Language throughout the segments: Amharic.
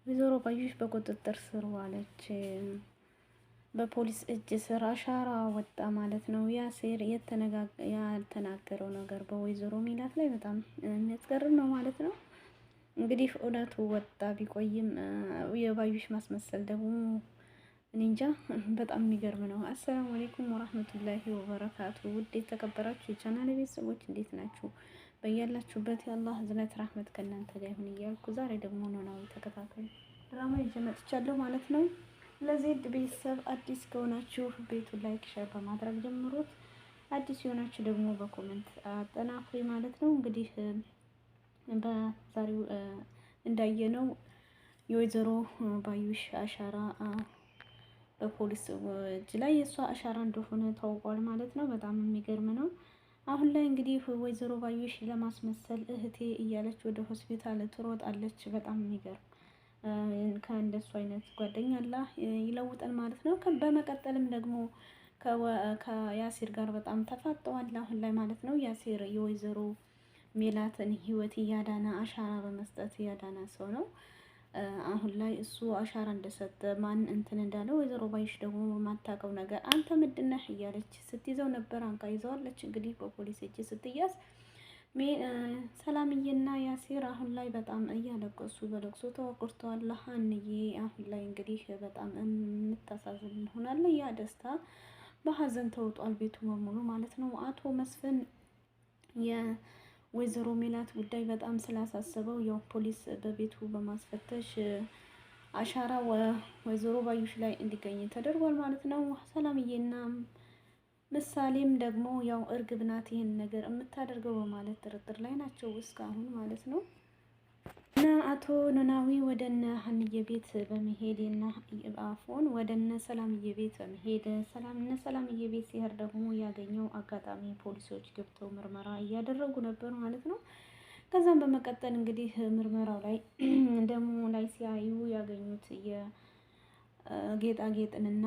ወይዘሮ ባዩሽ በቁጥጥር ስር ዋለች። በፖሊስ እጅ ስር አሻራ ወጣ ማለት ነው። ያሴር ያልተናገረው ነገር በወይዘሮ ሜላት ላይ በጣም የሚያስገርም ነው ማለት ነው። እንግዲህ እውነቱ ወጣ ቢቆይም የባዩሽ ማስመሰል ደግሞ እኔ እንጃ በጣም የሚገርም ነው። አሰላሙ አለይኩም ወራህመቱላሂ ወበረካቱ። ውድ የተከበራችሁ የቻናል ቤተሰቦች እንዴት ናችሁ? በያላችሁበት የአላህ ህዝነት ራህመት ከእናንተ ጋር ይሁን እያልኩ ዛሬ ደግሞ ኖላዊ ተከታታይ ድራማ ይዤ መጥቻለሁ ማለት ነው። ለዚህ ቤተሰብ አዲስ ከሆናችሁ ቤቱን ላይክ፣ ሼር በማድረግ ጀምሩት። አዲስ የሆናችሁ ደግሞ በኮሜንት አጠናክሪ ማለት ነው። እንግዲህ በዛሬው እንዳየነው የወይዘሮ ባዩሽ አሻራ በፖሊስ እጅ ላይ የእሷ አሻራ እንደሆነ ታውቋል ማለት ነው። በጣም የሚገርም ነው። አሁን ላይ እንግዲህ ወይዘሮ ባዩሽ ለማስመሰል እህቴ እያለች ወደ ሆስፒታል ትሮጣለች። በጣም የሚገርም ከእንደሱ አይነት ጓደኛ አላህ ይለውጠን ማለት ነው። በመቀጠልም ደግሞ ከያሲር ጋር በጣም ተፋጠዋል አሁን ላይ ማለት ነው። ያሲር የወይዘሮ ሜላትን ህይወት እያዳነ አሻራ በመስጠት እያዳነ ሰው ነው። አሁን ላይ እሱ አሻራ እንደሰጠ ማን እንትን እንዳለ ወይዘሮ ባዩሽ ደግሞ የማታውቀው ነገር አንተ ምንድን ነህ እያለች ስትይዘው ነበር። አንቃ ይዘዋለች እንግዲህ በፖሊስ እጅ ስትያዝ ሰላምዬና ያሲር አሁን ላይ በጣም እያለቀሱ በለቅሶ ተወቁርተዋል። ሀንዬ አሁን ላይ እንግዲህ በጣም የምታሳዝን ሆናለች። ያ ደስታ በሀዘን ተውጧል ቤቱ በሙሉ ማለት ነው። አቶ መስፍን የወይዘሮ ሜላት ጉዳይ በጣም ስላሳሰበው ያው ፖሊስ በቤቱ በማስፈተሽ አሻራ ወይዘሮ ባዩሽ ላይ እንዲገኝ ተደርጓል ማለት ነው። ሰላምዬና ምሳሌም ደግሞ ያው እርግብ ናት ይሄን ነገር የምታደርገው በማለት ጥርጥር ላይ ናቸው እስካሁን ማለት ነው። እና አቶ ኖላዊ ወደነ ሀንዬ ቤት በመሄድ እና አፎን ወደነ ሰላምዬ ቤት በመሄድ ሰላምዬ ቤት ሲሄድ ደግሞ ያገኘው አጋጣሚ ፖሊሶች ገብተው ምርመራ እያደረጉ ነበር ማለት ነው። ከዛም በመቀጠል እንግዲህ ምርመራው ላይ ደግሞ ላይ ሲያዩ ያገኙት ጌጣጌጥንና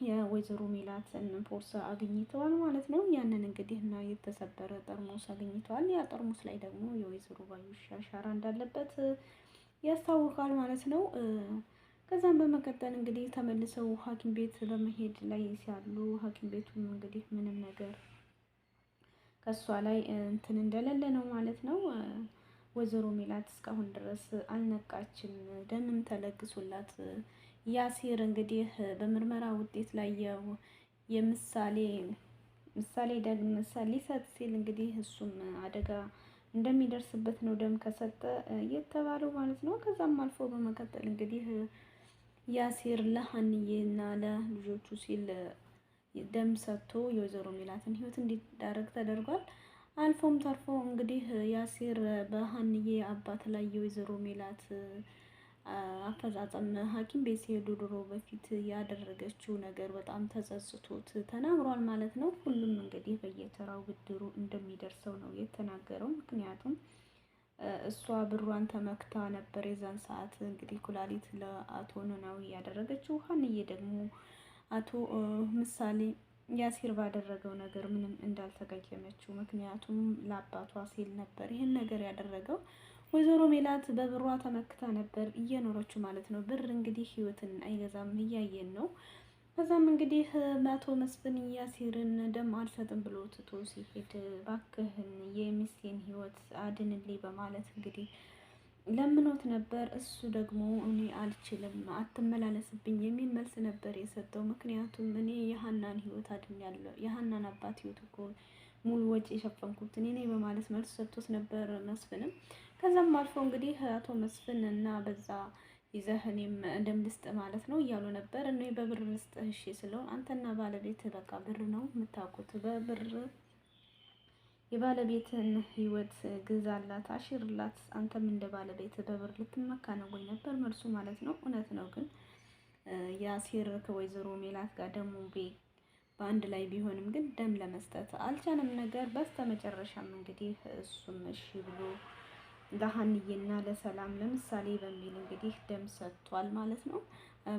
የወይዘሮ ሜላትን ቦርሳ አግኝተዋል ማለት ነው። ያንን እንግዲህ እና የተሰበረ ጠርሙስ አግኝተዋል። ያ ጠርሙስ ላይ ደግሞ የወይዘሮ ባዩሽ አሻራ እንዳለበት ያስታውቃል ማለት ነው። ከዛም በመቀጠል እንግዲህ ተመልሰው ሐኪም ቤት በመሄድ ላይ ሲያሉ ሐኪም ቤቱም እንግዲህ ምንም ነገር ከሷ ላይ እንትን እንደሌለ ነው ማለት ነው። ወይዘሮ ሜላት እስካሁን ድረስ አልነቃችም። ደምም ተለግሶላት ያሲር እንግዲህ በምርመራ ውጤት ላይ ምሳሌ ደግሞ ሊሰጥ ሲል እንግዲህ እሱም አደጋ እንደሚደርስበት ነው ደም ከሰጠ የተባለው ማለት ነው። ከዛም አልፎ በመቀጠል እንግዲህ ያሲር ለሀንዬና ለልጆቹ ሲል ደም ሰጥቶ የወይዘሮ ሜላትን ህይወት እንዲዳረግ ተደርጓል። አልፎም ተርፎ እንግዲህ ያሲር በሀንዬ አባት ላይ የወይዘሮ ሜላት አፈጻጸም ሐኪም ቤት ሲሄዱ ድሮ በፊት ያደረገችው ነገር በጣም ተጸጽቶት ተናግሯል ማለት ነው። ሁሉም እንግዲህ በየተራው ብድሩ እንደሚደርሰው ነው የተናገረው። ምክንያቱም እሷ ብሯን ተመክታ ነበር የዛን ሰዓት እንግዲህ ኩላሊት ለአቶ ኖላዊ ያደረገችው። ሀንዬ ደግሞ አቶ ምሳሌ ያሲር ባደረገው ነገር ምንም እንዳልተቀየመችው፣ ምክንያቱም ለአባቷ ሲል ነበር ይህን ነገር ያደረገው። ወይዘሮ ሜላት በብሯ ተመክታ ነበር እየኖረችው ማለት ነው። ብር እንግዲህ ህይወትን አይገዛም እያየን ነው። ከዛም እንግዲህ አቶ መስፍን ያሲርን ደም አልሰጥም ብሎ ትቶ ሲሄድ ባክህን የሚስቴን ህይወት አድንልኝ በማለት እንግዲህ ለምኖት ነበር። እሱ ደግሞ እኔ አልችልም አትመላለስብኝ የሚል መልስ ነበር የሰጠው። ምክንያቱም እኔ የሀናን ህይወት አድኛለሁ፣ የሀናን አባት ህይወት እኮ ሙሉ ወጪ የሸፈንኩት እኔ ነኝ በማለት መልስ ሰጥቶት ነበር መስፍንም። ከዛም አልፎ እንግዲህ አቶ መስፍን እና በዛ ይዘህ እኔም ደም ልስጥ ማለት ነው እያሉ ነበር። እኔ በብር ልስጥህ እሺ ስለሆን አንተና ባለቤት በቃ ብር ነው የምታውቁት፣ በብር የባለቤትን ህይወት ግዛላት፣ አሽርላት፣ አንተም እንደ ባለቤት በብር ልትመካ ነው ወይ ነበር መልሱ ማለት ነው። እውነት ነው። ግን ያሲር ከወይዘሮ ሜላት ጋር ደግሞ በአንድ ላይ ቢሆንም ግን ደም ለመስጠት አልቻለም ነገር። በስተመጨረሻም እንግዲህ እሱም እሺ ብሎ ለሀንዬና ለሰላም ለምሳሌ በሚል እንግዲህ ደም ሰጥቷል ማለት ነው።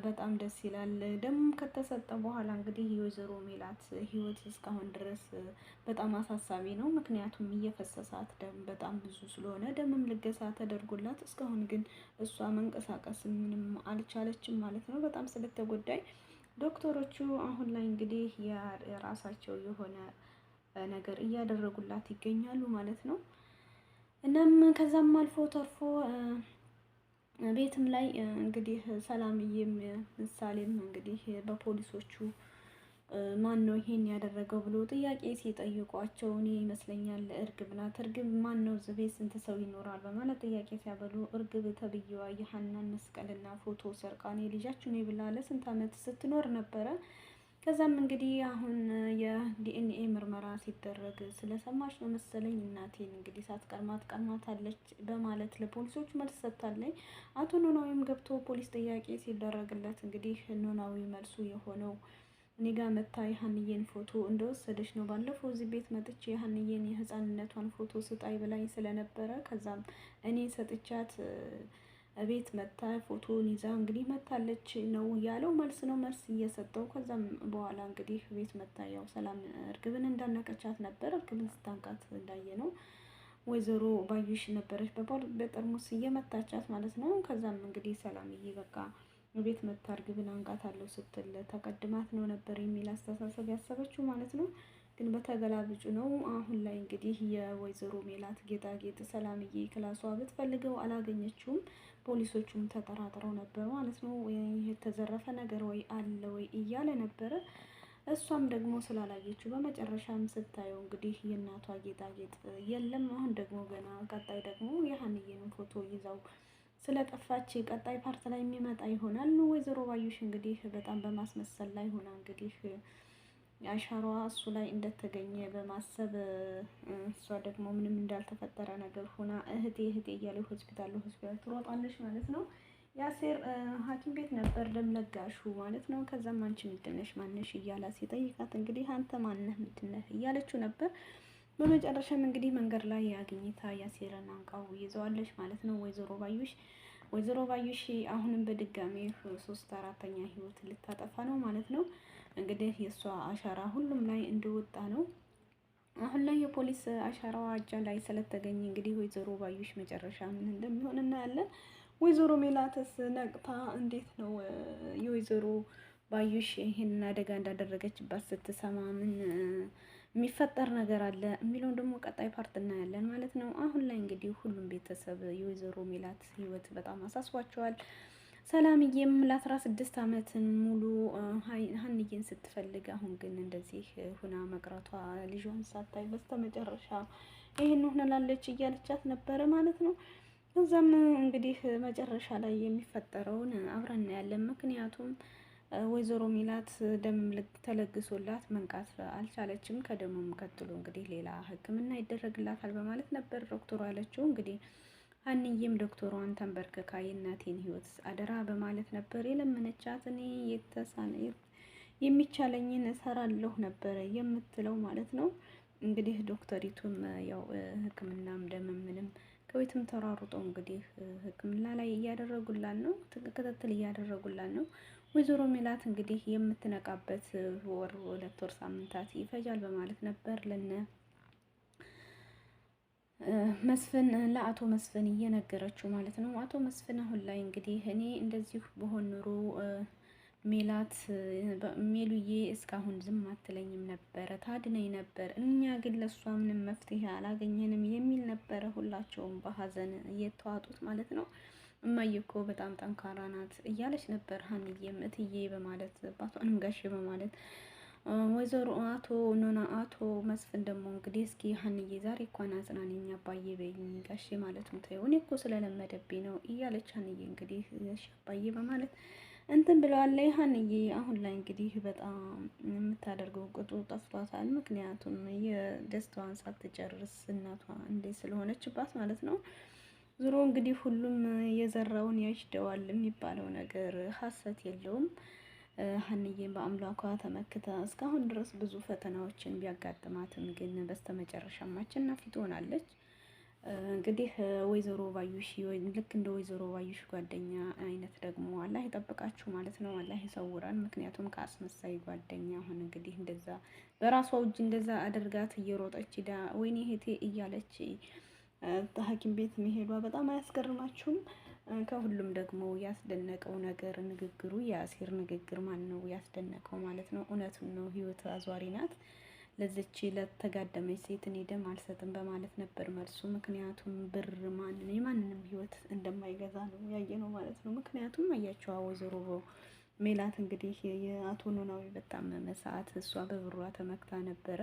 በጣም ደስ ይላል። ደም ከተሰጠ በኋላ እንግዲህ የወይዘሮ ሜላት ህይወት እስካሁን ድረስ በጣም አሳሳቢ ነው። ምክንያቱም እየፈሰሳት ደም በጣም ብዙ ስለሆነ ደምም ልገሳ ተደርጎላት እስካሁን ግን እሷ መንቀሳቀስ ምንም አልቻለችም ማለት ነው። በጣም ስለተጎዳይ ዶክተሮቹ አሁን ላይ እንግዲህ የራሳቸው የሆነ ነገር እያደረጉላት ይገኛሉ ማለት ነው። እናም ከዛም አልፎ ተርፎ ቤትም ላይ እንግዲህ ሰላምዬም ምሳሌም እንግዲህ በፖሊሶቹ ማን ነው ይሄን ያደረገው ብሎ ጥያቄ ሲጠይቋቸው እኔ ይመስለኛል እርግብ ናት። እርግብ ማን ነው እዚህ ቤት ስንት ሰው ይኖራል በማለት ጥያቄ ሲያበሉ እርግብ ተብዬዋ የሀናን መስቀልና ፎቶ ሰርቃ እኔ ልጃችሁ ነኝ ብላ ለስንት ዓመት ስትኖር ነበረ። ከዛም እንግዲህ አሁን የዲኤንኤ ምርመራ ሲደረግ ስለሰማች ነው መሰለኝ እናቴን እንግዲህ ቀማታለች በማለት ለፖሊሶቹ መልስ ሰጥታለች። አቶ ኖላዊም ገብቶ ፖሊስ ጥያቄ ሲደረግለት እንግዲህ ኖላዊ መልሱ የሆነው እኔ ጋር መታ የሀንዬን ፎቶ እንደወሰደች ነው። ባለፈው እዚህ ቤት መጥቼ የሀንዬን የህፃንነቷን ፎቶ ስጣይ ብላኝ ስለነበረ ከዛም እኔ ሰጥቻት ቤት መታ ፎቶን ይዛ እንግዲህ መታለች ነው ያለው። መልስ ነው መልስ እየሰጠው ከዛም በኋላ እንግዲህ ቤት መታ ያው ሰላም እርግብን እንዳነቀቻት ነበር። እርግብን ስታንቃት እንዳየ ነው ወይዘሮ ባዩሽ ነበረች በጠርሙስ እየመታቻት ማለት ነው። ከዛም እንግዲህ ሰላምዬ በቃ ቤት መታ እርግብን አንቃታለሁ ስትል ተቀድማት ነው ነበር የሚል አስተሳሰብ ያሰበችው ማለት ነው። ግን በተገላብጩ ነው። አሁን ላይ እንግዲህ የወይዘሮ ሜላት ጌጣጌጥ ሰላምዬ ክላሷ ብትፈልገው አላገኘችውም። ፖሊሶቹም ተጠራጥረው ነበር ማለት ነው። የተዘረፈ ነገር ወይ አለ ወይ እያለ ነበረ። እሷም ደግሞ ስላላየችው በመጨረሻም ስታየው እንግዲህ የእናቷ ጌጣጌጥ የለም። አሁን ደግሞ ገና ቀጣይ ደግሞ የሀንዬን ፎቶ ይዛው ስለጠፋች ቀጣይ ፓርት ላይ የሚመጣ ይሆናል። ወይዘሮ ባዩሽ እንግዲህ በጣም በማስመሰል ላይ ሆና እንግዲህ አሻሯ እሱ ላይ እንደተገኘ በማሰብ እሷ ደግሞ ምንም እንዳልተፈጠረ ነገር ሆና እህቴ እህቴ እያለ ሆስፒታል ትሮጣለች ማለት ነው። ያሴር ሐኪም ቤት ነበር ደም ለጋሹ ማለት ነው። ከዛም አንቺ ምንድን ነሽ ማነሽ እያላ ሲጠይቃት እንግዲህ አንተ ማነህ ምንድን ነህ እያለችው ነበር። በመጨረሻም እንግዲህ መንገድ ላይ አግኝታ ያሴርን አንቃው ይዘዋለች ማለት ነው። ወይዘሮ ባዩሽ አሁንም በድጋሚ 3/4ኛ ህይወት ልታጠፋ ነው ማለት ነው። እንግዲህ የእሷ አሻራ ሁሉም ላይ እንደወጣ ነው። አሁን ላይ የፖሊስ አሻራዋ እጇ ላይ ስለተገኘ እንግዲህ ወይዘሮ ባዩሽ መጨረሻ ምን እንደሚሆን እናያለን። ወይዘሮ ሜላትስ ነቅታ እንዴት ነው የወይዘሮ ባዩሽ ይሄንን አደጋ እንዳደረገችባት ስትሰማ ምን የሚፈጠር ነገር አለ የሚለውን ደግሞ ቀጣይ ፓርት እናያለን ማለት ነው። አሁን ላይ እንግዲህ ሁሉም ቤተሰብ የወይዘሮ ሜላት ህይወት በጣም አሳስቧቸዋል። ሰላምዬም ለ16 ዓመትን ሙሉ ሀንዬን ስትፈልግ አሁን ግን እንደዚህ ሁና መቅረቷ ልጇን ሳታይ በስተመጨረሻ ይሄን ሆነላለች እያለቻት ነበረ ማለት ነው። ከዛም እንግዲህ መጨረሻ ላይ የሚፈጠረውን አብረን እናያለን። ምክንያቱም ወይዘሮ ሜላት ደም ተለግሶላት መንቃት አልቻለችም። ከደሙም ቀጥሎ እንግዲህ ሌላ ሕክምና ይደረግላታል በማለት ነበር ዶክተሩ ያለችው። እንግዲህ ሀንዬም ዶክተሯን ተንበርክካ የእናቴን ህይወት አደራ በማለት ነበር የለመነቻት። እኔ የሚቻለኝን እሰራለሁ ነበረ የምትለው ማለት ነው። እንግዲህ ዶክተሪቱም ያው ሕክምናም ደምም ምንም ከቤትም ተሯሩጠው እንግዲህ ሕክምና ላይ እያደረጉላት ነው፣ ክትትል እያደረጉላት ነው። ወይዘሮ ሜላት እንግዲህ የምትነቃበት ወር 2 ወር ሳምንታት ይፈጃል በማለት ነበር ለአቶ መስፍን እየነገረችው ማለት ነው። አቶ መስፍን አሁን ላይ እንግዲህ እኔ እንደዚሁ በሆን ኑሮ ሜላት ሜሉዬ እስካሁን ዝም አትለኝም ነበረ፣ ታድነኝ ነበር። እኛ ግን ለእሷ ምንም መፍትሄ አላገኘንም የሚል ነበረ ሁላቸውም በሀዘን እየተዋጡት ማለት ነው። እማዬ እኮ በጣም ጠንካራ ናት እያለች ነበር ሀንዬም እትዬ በማለት አባቷንም ጋሼ በማለት ወይዘሮ አቶ መስፍን ደግሞ እንግዲህ እስኪ ሀንዬ ዛሬ እንኳን አጽናነኝ አባዬ በይኝ ጋሼ ማለቱን ተይው እኔ እኮ ስለለመደብኝ ነው እያለች ሀንዬ እንግዲህ እሺ አባዬ በማለት እንትን ብለዋለች። ሀንዬ አሁን ላይ እንግዲህ በጣም የምታደርገው ቅጡ ጠፍቷታል። ምክንያቱም የደስታዋን ሳትጨርስ እናቷ እንዴት ስለሆነችባት ማለት ነው። ዙሮ እንግዲህ ሁሉም የዘራውን ያጭደዋል የሚባለው ነገር ሀሰት የለውም። ሀንዬም በአምላኳ ተመክታ እስካሁን ድረስ ብዙ ፈተናዎችን ቢያጋጥማትም ግን በስተመጨረሻም አሸናፊ ትሆናለች። እንግዲህ ወይዘሮ ባዩሽ ልክ እንደ ወይዘሮ ባዩሽ ጓደኛ አይነት ደግሞ አላህ ይጠብቃችሁ ማለት ነው። አላህ ይሰውራል። ምክንያቱም ከአስመሳይ ጓደኛ አሁን እንግዲህ እንደዛ በራሷ እጅ እንደዛ አድርጋት እየሮጠች ዳ ወይኔ እህቴ እያለች ሐኪም ቤት መሄዷ በጣም አያስገርማችሁም? ከሁሉም ደግሞ ያስደነቀው ነገር ንግግሩ፣ የአሲር ንግግር ማን ነው ያስደነቀው ማለት ነው። እውነቱን ነው። ህይወት አዟሪ ናት። ለዚች ለተጋደመች ሴት እኔ ደም አልሰጥም በማለት ነበር መልሱ። ምክንያቱም ብር የማንንም ህይወት እንደማይገዛ ነው ያየ ነው ማለት ነው። ምክንያቱም አያቸዋ ወይዘሮ ሜላት እንግዲህ የአቶ ኖላዊ በታመመ ሰዓት እሷ በብሯ ተመክታ ነበረ።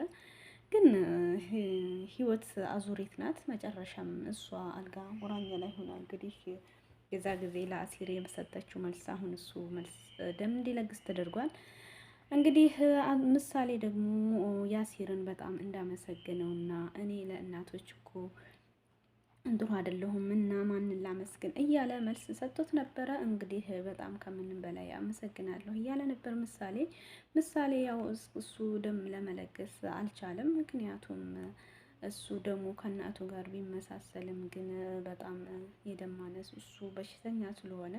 ግን ህይወት አዙሪት ናት። መጨረሻም እሷ አልጋ ቁራኛ ላይ ሆና እንግዲህ የዛ ጊዜ ለአሲር የሰጠችው መልስ አሁን እሱ መልስ ደም እንዲለግስ ተደርጓል። እንግዲህ ምሳሌ ደግሞ ያሲርን በጣም እንዳመሰገነውና እኔ ለእናቶች እኮ ጥሩ አይደለሁም እና ማንን ላመስግን እያለ መልስ ሰጥቶት ነበረ። እንግዲህ በጣም ከምንም በላይ አመሰግናለሁ እያለ ነበር ምሳሌ ያው እሱ ደም ለመለገስ አልቻለም። ምክንያቱም እሱ ደግሞ ከእናቱ ጋር ቢመሳሰልም ግን በጣም የደም ማነስ እሱ በሽተኛ ስለሆነ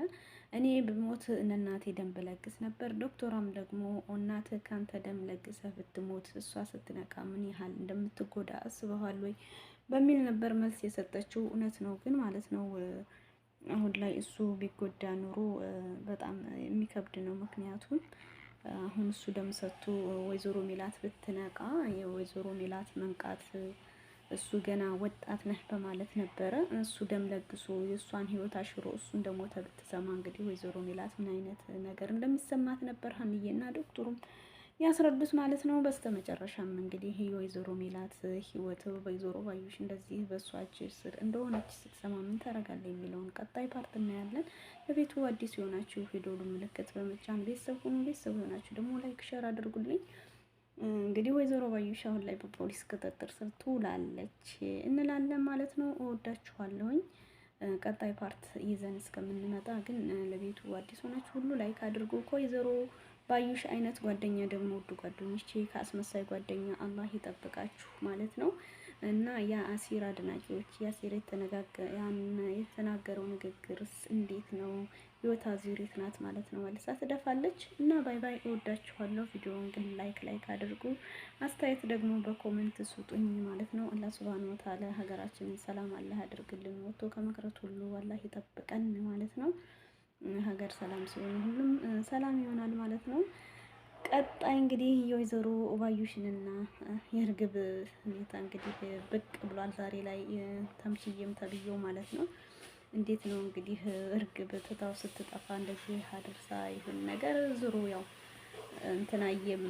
እኔ ብሞት እናቴ ደም ብለግስ ነበር። ዶክተሯም ደግሞ እናት ካንተ ደም ለግሰህ ብትሞት እሷ ስትነቃ ምን ያህል እንደምትጎዳ አስበዋል ወይ በሚል ነበር መልስ የሰጠችው። እውነት ነው ግን ማለት ነው አሁን ላይ እሱ ቢጎዳ ኑሮ በጣም የሚከብድ ነው። ምክንያቱም አሁን እሱ ደም ሰጥቶ ወይዘሮ ሜላት ብትነቃ የወይዘሮ ሜላት መንቃት እሱ ገና ወጣት ነህ በማለት ነበረ እሱ ደም ለግሶ የእሷን ህይወት አሽሮ እሱ እንደሞተ ብትሰማ እንግዲህ ወይዘሮ ሜላት ምን አይነት ነገር እንደሚሰማት ነበር ሀንዬና ዶክተሩም ያስረዱት ማለት ነው። በስተመጨረሻም እንግዲህ የወይዘሮ ሜላት ህይወት ወይዘሮ ባዩሽ እንደዚህ በእሷ እጅ ስር እንደሆነች ስትሰማ ምን ታደርጋለህ የሚለውን ቀጣይ ፓርት እናያለን። ለቤቱ አዲስ የሆናችሁ የደወሉ ምልክት በመጫን ቤተሰብ ሁኑ። ቤተሰብ የሆናችሁ ደግሞ ላይክ ሸር አድርጉልኝ። እንግዲህ ወይዘሮ ባዩሽ አሁን ላይ በፖሊስ ቁጥጥር ስር ትውላለች እንላለን ማለት ነው። እወዳችኋለሁኝ። ቀጣይ ፓርት ይዘን እስከምንመጣ ግን ለቤቱ አዲስ ሆናችሁ ሁሉ ላይክ አድርጉ። ከወይዘሮ ባዩሽ አይነት ጓደኛ ደግሞ ውድ ጓደኞቼ ከአስመሳይ ጓደኛ አላህ ይጠብቃችሁ ማለት ነው። እና የአሲር አድናቂዎች የአሲር የተናገረው ንግግርስ እንዴት ነው? ህይወት አዙሪት ናት ማለት ነው። መልሳ ትደፋለች እና ባይ ባይ። እወዳችኋለሁ። ቪዲዮውን ግን ላይክ አድርጉ። አስተያየት ደግሞ በኮሜንት ስጡኝ ማለት ነው። አላህ ሱብሃነሁ ወተዓላ ሀገራችንን ሰላም አላህ ያድርግልን። ወጥቶ ከመቅረት ሁሉ አላህ ይጠብቀን ማለት ነው። ሀገር ሰላም ሲሆን ሁሉም ሰላም ይሆናል ማለት ነው። ቀጣይ እንግዲህ የወይዘሮ ባዩሽንና የእርግብ ሁኔታ እንግዲህ ብቅ ብሏል ዛሬ ላይ ተምችዬም ተብዬው ማለት ነው። እንዴት ነው እንግዲህ እርግብ ትታው ስትጠፋ እንደዚህ አድርሳ ይሁን ነገር ዙሩ ያው እንትናየም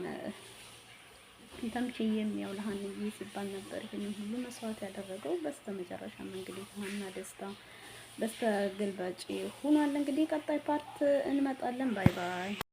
ተምችዬም ያው ለሀንዬ ሲባል ነበር ይሄን ሁሉ መስዋዕት ያደረገው። በስተመጨረሻም እንግዲህ ሀና ደስታ በስተገልባጭ ሆኗል። እንግዲህ ቀጣይ ፓርት እንመጣለን። ባይ ባይ።